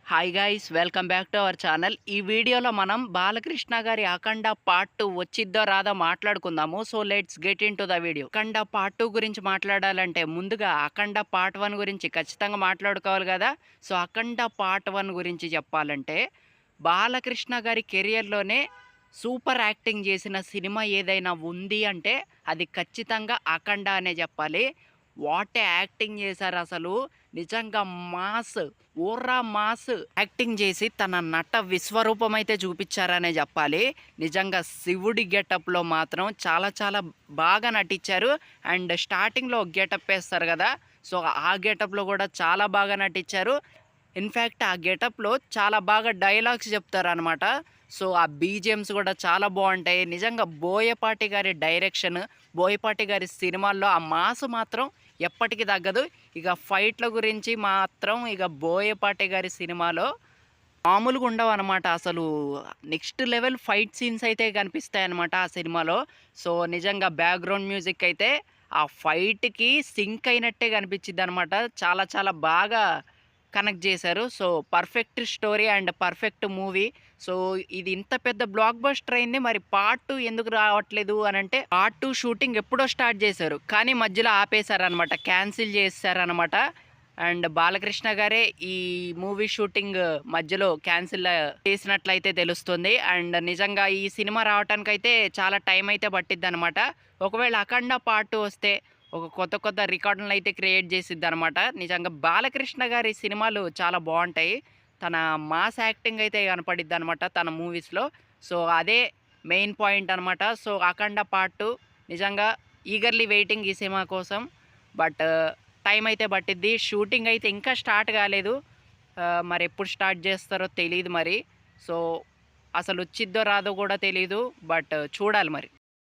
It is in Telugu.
Hi guys, welcome back to our channel. ఈ వీడియోలో మనం బాలకృష్ణ గారి అఖండ పార్ట్ 2 వచ్చిద్దో రాదో మాట్లాడుకుందాము. So let's get in to the video. Akhanda part 2 గురించి మాట్లాడాలంటే ముందుగా అఖండ పార్ట్ 1 గురించి ఖచ్చితంగా మాట్లాడుకోవాలి కదా. సో అఖండ పార్ట్ 1 గురించి చెప్పాలంటే బాలకృష్ణ గారి కెరియర్లోనే సూపర్ యాక్టింగ్ చేసిన సినిమా ఏదైనా ఉంది అంటే అది ఖచ్చితంగా అఖండ అనే చెప్పాలి. వాట్ యాక్టింగ్ చేశారు అసలు. నిజంగా మాస్, ఓర్రా మాస్ యాక్టింగ్ చేసి తన నట విశ్వరూపం అయితే చూపించారనే చెప్పాలి. నిజంగా శివుడి గెటప్లో మాత్రం చాలా చాలా బాగా నటించారు. అండ్ స్టార్టింగ్లో గెటప్ వేస్తారు కదా, సో ఆ గెటప్లో కూడా చాలా బాగా నటించారు. ఇన్ఫ్యాక్ట్ ఆ గెటప్లో చాలా బాగా డైలాగ్స్ చెప్తారు అనమాట. సో ఆ బీజిఎమ్స్ కూడా చాలా బాగుంటాయి. నిజంగా బోయపాటి గారి డైరెక్షన్, బోయపాటి గారి సినిమాల్లో ఆ మాస్ మాత్రం ఎప్పటికీ తగ్గదు. ఇక ఫైట్ల గురించి మాత్రం ఇక బోయపాటి గారి సినిమాలో మామూలుగా ఉండవు అనమాట. అసలు నెక్స్ట్ లెవెల్ ఫైట్ సీన్స్ అయితే కనిపిస్తాయి అనమాట ఆ సినిమాలో. సో నిజంగా బ్యాక్గ్రౌండ్ మ్యూజిక్ అయితే ఆ ఫైట్కి సింక్ అయినట్టే కనిపించింది అనమాట. చాలా చాలా బాగా కనెక్ట్ చేశారు. So perfect story and perfect movie. So ఇది ఇంత పెద్ద బ్లాక్ బస్టర్ అయింది, మరి పార్ట్ 2 ఎందుకు రావట్లేదు అని అంటే పార్ట్ 2 షూటింగ్ ఎప్పుడో స్టార్ట్ చేశారు, కానీ మధ్యలో ఆపేశారనమాట, క్యాన్సిల్ చేశారనమాట. అండ్ బాలకృష్ణ గారే ఈ మూవీ షూటింగ్ మధ్యలో క్యాన్సిల్ చేసినట్లయితే తెలుస్తుంది. అండ్ నిజంగా ఈ సినిమా రావటానికైతే చాలా టైం అయితే పట్టిద్ది అనమాట. ఒకవేళ అఖండ పార్ట్ 2 వస్తే ఒక కొత్త కొత్త రికార్డులను అయితే క్రియేట్ చేసిద్ది అనమాట. నిజంగా బాలకృష్ణ గారి సినిమాలు చాలా బాగుంటాయి. తన మాస్ యాక్టింగ్ అయితే కనపడిద్ది అనమాట తన మూవీస్లో. సో అదే మెయిన్ పాయింట్ అనమాట. సో అఖండ పార్ట్ 2 నిజంగా ఈగర్లీ వెయిటింగ్ ఈ సినిమా కోసం. బట్ టైం అయితే పట్టిద్ది. షూటింగ్ అయితే ఇంకా స్టార్ట్ కాలేదు. మరి ఎప్పుడు స్టార్ట్ చేస్తారో తెలియదు మరి. సో అసలు వచ్చిద్దో రాదో కూడా తెలియదు. బట్ చూడాలి మరి.